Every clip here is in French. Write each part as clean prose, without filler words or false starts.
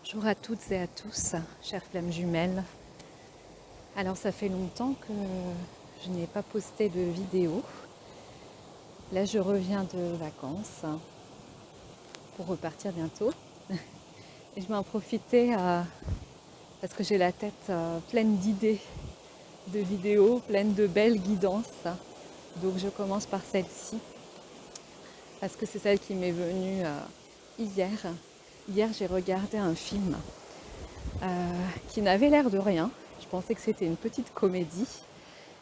Bonjour à toutes et à tous, chères flammes jumelles. Alors ça fait longtemps que je n'ai pas posté de vidéo. Là je reviens de vacances pour repartir bientôt. Et je vais en profiter parce que j'ai la tête pleine d'idées de vidéos, pleine de belles guidances. Donc je commence par celle-ci parce que c'est celle qui m'est venue hier. Hier j'ai regardé un film qui n'avait l'air de rien. Je pensais que c'était une petite comédie.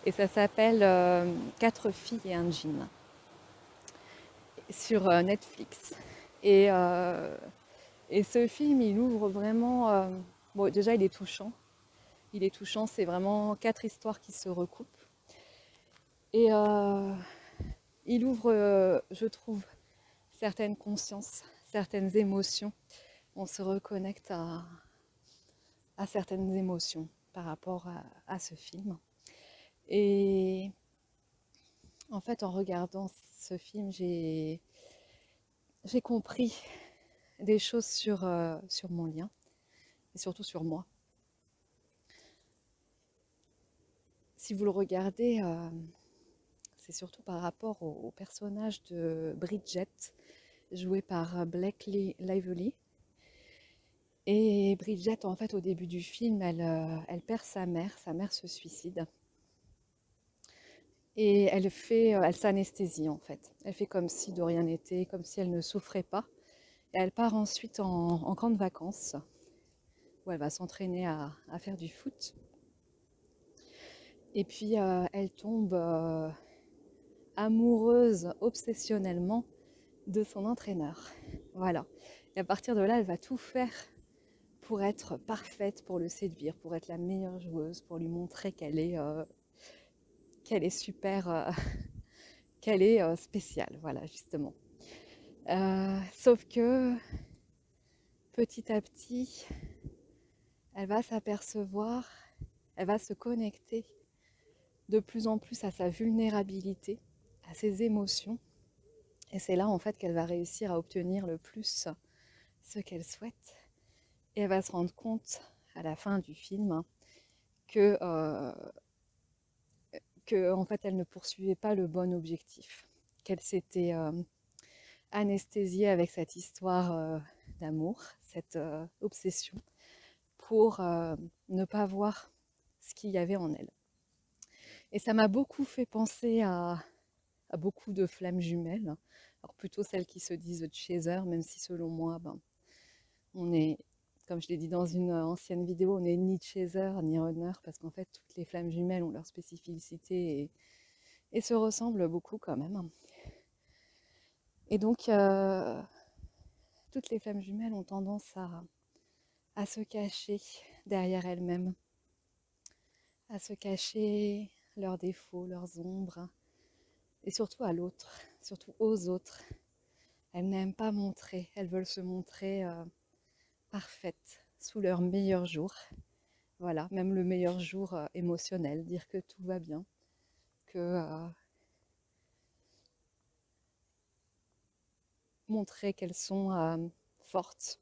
Et ça s'appelle Quatre filles et un jean sur Netflix. Et, euh, et ce film, il ouvre vraiment... bon, déjà, il est touchant. Il est touchant, c'est vraiment quatre histoires qui se recoupent. Et il ouvre, je trouve, certaines consciences, certaines émotions. On se reconnecte à certaines émotions par rapport à ce film. Et en fait, en regardant ce film, j'ai compris des choses sur mon lien et surtout sur moi. Si vous le regardez, c'est surtout par rapport au personnage de Bridget, joué par Blake Lively. Et Bridget, en fait, au début du film, elle perd sa mère se suicide. Et elle s'anesthésie en fait. Elle fait comme si de rien n'était, comme si elle ne souffrait pas. Et elle part ensuite en camp de vacances, où elle va s'entraîner à faire du foot. Et puis elle tombe amoureuse obsessionnellement de son entraîneur. Voilà. Et à partir de là, elle va tout faire pour être parfaite, pour le séduire, pour être la meilleure joueuse, pour lui montrer qu'elle est super, qu'elle est spéciale. Voilà, justement. Sauf que petit à petit, elle va s'apercevoir, elle va se connecter de plus en plus à sa vulnérabilité, à ses émotions. Et c'est là en fait qu'elle va réussir à obtenir le plus ce qu'elle souhaite. Et elle va se rendre compte à la fin du film que, en fait elle ne poursuivait pas le bon objectif, qu'elle s'était anesthésiée avec cette histoire d'amour, cette obsession, pour ne pas voir ce qu'il y avait en elle. Et ça m'a beaucoup fait penser à beaucoup de flammes jumelles, alors plutôt celles qui se disent chaser, même si selon moi, ben, on est, comme je l'ai dit dans une ancienne vidéo, on n'est ni chaser ni runner, parce qu'en fait toutes les flammes jumelles ont leur spécificité et se ressemblent beaucoup quand même. Et donc toutes les flammes jumelles ont tendance à se cacher derrière elles-mêmes, à se cacher leurs défauts, leurs ombres, et surtout à l'autre, surtout aux autres. Elles n'aiment pas montrer, elles veulent se montrer parfaites sous leur meilleur jour. Voilà, même le meilleur jour émotionnel, dire que tout va bien, que montrer qu'elles sont fortes.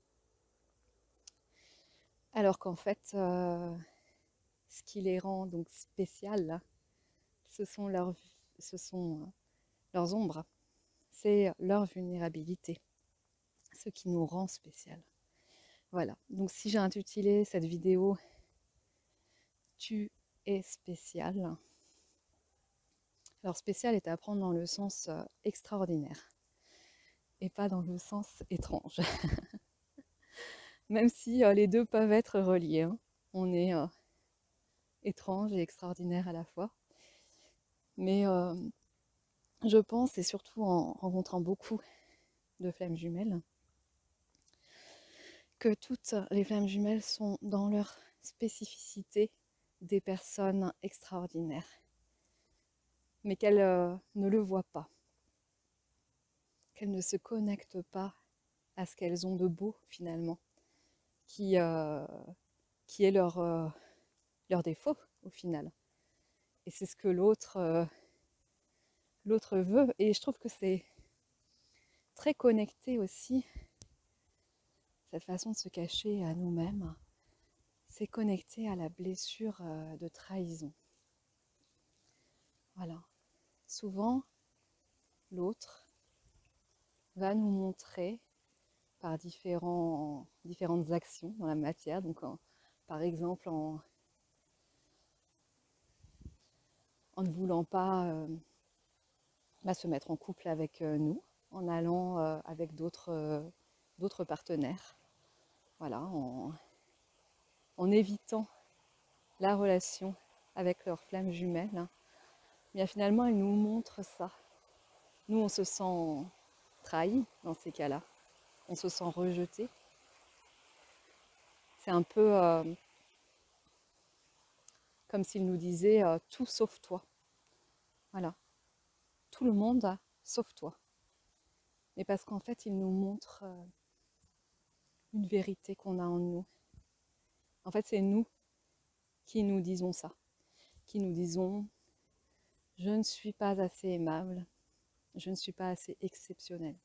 Alors qu'en fait, ce qui les rend donc spéciales, ce sont leurs ombres, c'est leur vulnérabilité, ce qui nous rend spéciales. Voilà, donc si j'ai intitulé cette vidéo « Tu es spécial », alors spécial est à prendre dans le sens extraordinaire et pas dans le sens étrange. Même si les deux peuvent être reliés. Hein. On est étrange et extraordinaire à la fois. Mais je pense, et surtout en rencontrant beaucoup de flammes jumelles, que toutes les flammes jumelles sont dans leur spécificité des personnes extraordinaires, mais qu'elles ne le voient pas, qu'elles ne se connectent pas à ce qu'elles ont de beau finalement, qui est leur défaut au final. Et c'est ce que l'autre veut. Et je trouve que c'est très connecté aussi. cette façon de se cacher à nous-mêmes, c'est connecté à la blessure de trahison. Voilà. Souvent, l'autre va nous montrer par différentes actions dans la matière, donc par exemple en ne voulant pas se mettre en couple avec nous, en allant avec d'autres partenaires, voilà, en évitant la relation avec leur flamme jumelle, hein. Bien finalement, elle nous montre ça. Nous, on se sent trahi dans ces cas-là, on se sent rejeté. C'est un peu comme s'il nous disait tout sauf toi. Voilà, tout le monde sauf toi. Mais parce qu'en fait, il nous montre une vérité qu'on a en nous. En fait, c'est nous qui nous disons ça, qui nous disons je ne suis pas assez aimable, je ne suis pas assez exceptionnelle,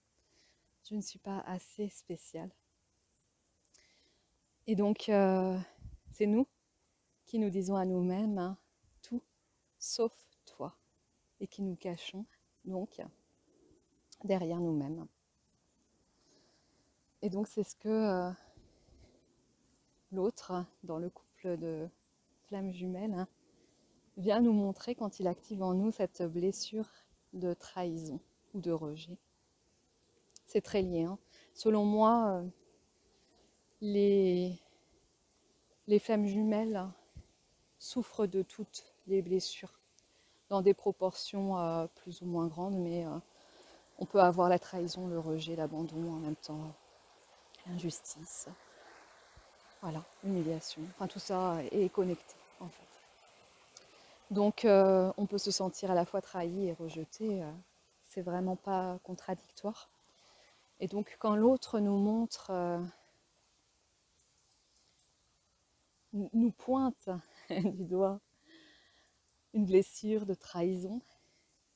je ne suis pas assez spéciale. Et donc, c'est nous qui nous disons à nous-mêmes hein, tout sauf toi, et qui nous cachons donc derrière nous-mêmes. Et donc, c'est ce que l'autre, dans le couple de flammes jumelles, hein, vient nous montrer quand il active en nous cette blessure de trahison ou de rejet. C'est très lié. Hein. Selon moi, les flammes jumelles souffrent de toutes les blessures, dans des proportions plus ou moins grandes, mais on peut avoir la trahison, le rejet, l'abandon en même temps, l'injustice, voilà, l'humiliation. Enfin, tout ça est connecté en fait. Donc, on peut se sentir à la fois trahi et rejeté. C'est vraiment pas contradictoire. Et donc, quand l'autre nous montre, nous pointe du doigt une blessure de trahison,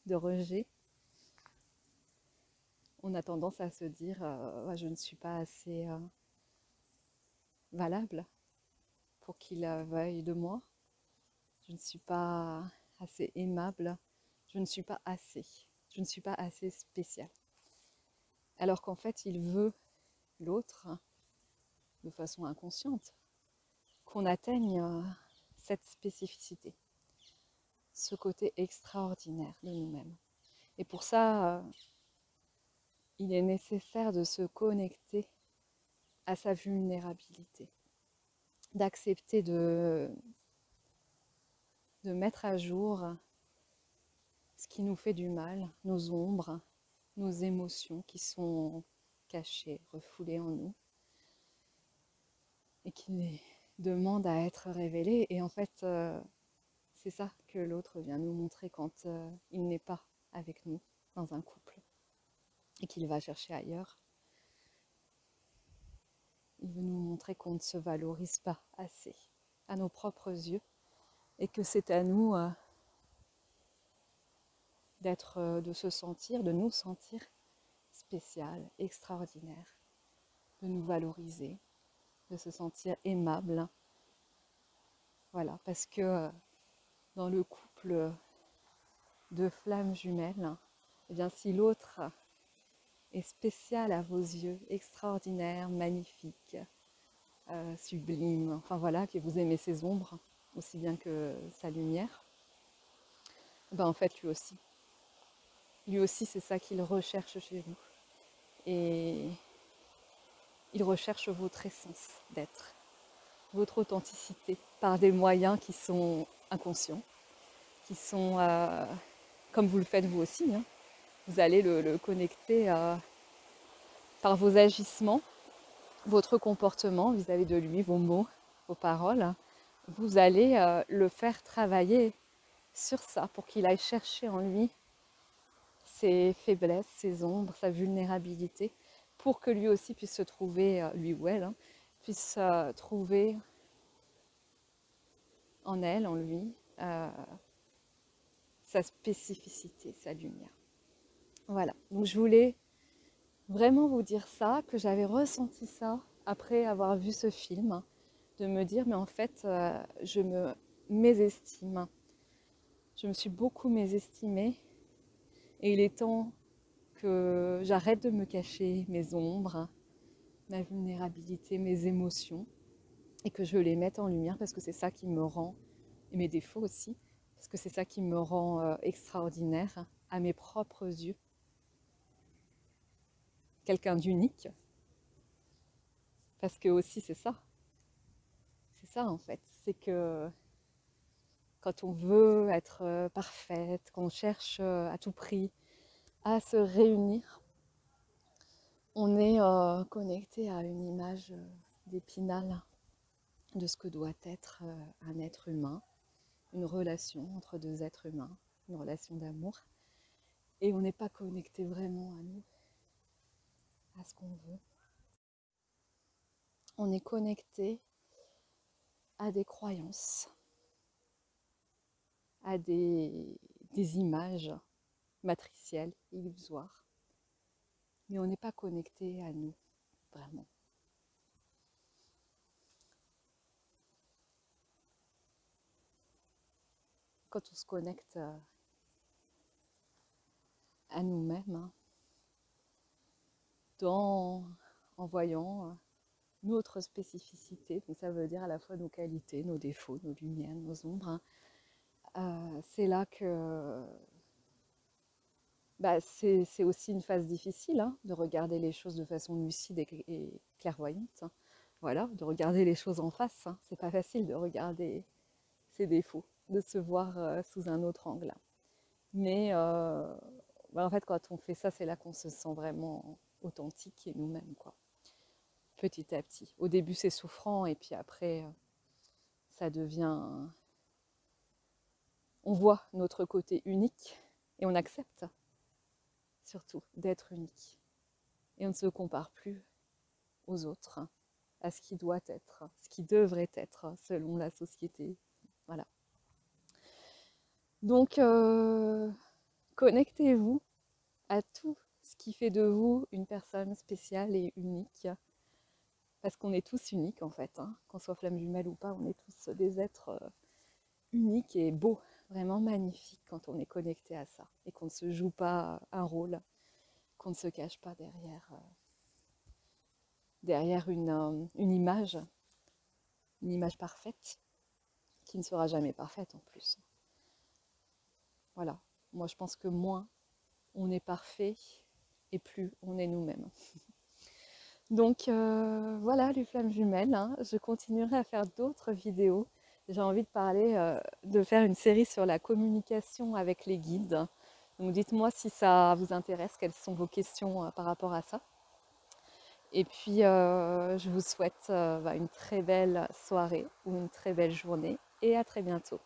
de rejet, on a tendance à se dire je ne suis pas assez valable pour qu'il veuille de moi, je ne suis pas assez aimable, je ne suis pas assez, je ne suis pas assez spéciale. Alors qu'en fait, il veut l'autre de façon inconsciente, qu'on atteigne cette spécificité, ce côté extraordinaire de nous-mêmes. Et pour ça, il est nécessaire de se connecter à sa vulnérabilité, d'accepter de mettre à jour ce qui nous fait du mal, nos ombres, nos émotions qui sont cachées, refoulées en nous, et qui demandent à être révélées. Et en fait, c'est ça que l'autre vient nous montrer quand il n'est pas avec nous dans un couple et qu'il va chercher ailleurs. Il veut nous montrer qu'on ne se valorise pas assez à nos propres yeux et que c'est à nous de se sentir, de nous sentir spécial, extraordinaire, de nous valoriser, de se sentir aimable. Voilà, parce que dans le couple de flammes jumelles, eh bien si l'autre est spécial à vos yeux, extraordinaire, magnifique, sublime, enfin voilà, que vous aimez ses ombres aussi bien que sa lumière, ben en fait lui aussi c'est ça qu'il recherche chez vous. Et il recherche votre essence d'être, votre authenticité, par des moyens qui sont inconscients, qui sont, comme vous le faites vous aussi, hein. Vous allez le connecter par vos agissements, votre comportement vis-à-vis de lui, vos mots, vos paroles. Vous allez le faire travailler sur ça pour qu'il aille chercher en lui ses faiblesses, ses ombres, sa vulnérabilité, pour que lui aussi puisse se trouver, lui ou elle, hein, puisse trouver en elle, en lui, sa spécificité, sa lumière. Voilà, donc je voulais vraiment vous dire ça, que j'avais ressenti ça après avoir vu ce film, de me dire, mais en fait, je me mésestime. Je me suis beaucoup mésestimée et il est temps que j'arrête de me cacher mes ombres, ma vulnérabilité, mes émotions et que je les mette en lumière parce que c'est ça qui me rend, et mes défauts aussi, parce que c'est ça qui me rend extraordinaire à mes propres yeux, quelqu'un d'unique, parce que aussi c'est ça en fait, c'est que quand on veut être parfaite, qu'on cherche à tout prix à se réunir, on est connecté à une image d'Épinal de ce que doit être un être humain, une relation entre deux êtres humains, une relation d'amour. Et on n'est pas connecté vraiment à nous, à ce qu'on veut. On est connecté à des croyances, à des images matricielles, illusoires. Mais on n'est pas connecté à nous, vraiment. Quand on se connecte à nous-mêmes, en voyant notre spécificité, donc ça veut dire à la fois nos qualités, nos défauts, nos lumières, nos ombres, c'est là que c'est aussi une phase difficile de regarder les choses de façon lucide et clairvoyante. Voilà, de regarder les choses en face. C'est pas facile de regarder ses défauts, de se voir sous un autre angle. Mais en fait, quand on fait ça, c'est là qu'on se sent vraiment authentique et nous-mêmes, quoi. Petit à petit. Au début, c'est souffrant et puis après, ça devient. On voit notre côté unique et on accepte surtout d'être unique. Et on ne se compare plus aux autres, à ce qui doit être, ce qui devrait être selon la société. Voilà. Donc, connectez-vous à tout ce qui fait de vous une personne spéciale et unique. Parce qu'on est tous uniques en fait, qu'on soit flamme jumelle ou pas, on est tous des êtres uniques et beaux, vraiment magnifiques quand on est connecté à ça et qu'on ne se joue pas un rôle, qu'on ne se cache pas derrière une image parfaite, qui ne sera jamais parfaite en plus. Voilà, moi je pense que moins on est parfait et plus on est nous-mêmes. Donc voilà les flammes jumelles, je continuerai à faire d'autres vidéos. J'ai envie de parler, de faire une série sur la communication avec les guides. Donc dites-moi si ça vous intéresse, quelles sont vos questions par rapport à ça. Et puis je vous souhaite une très belle soirée ou une très belle journée et à très bientôt.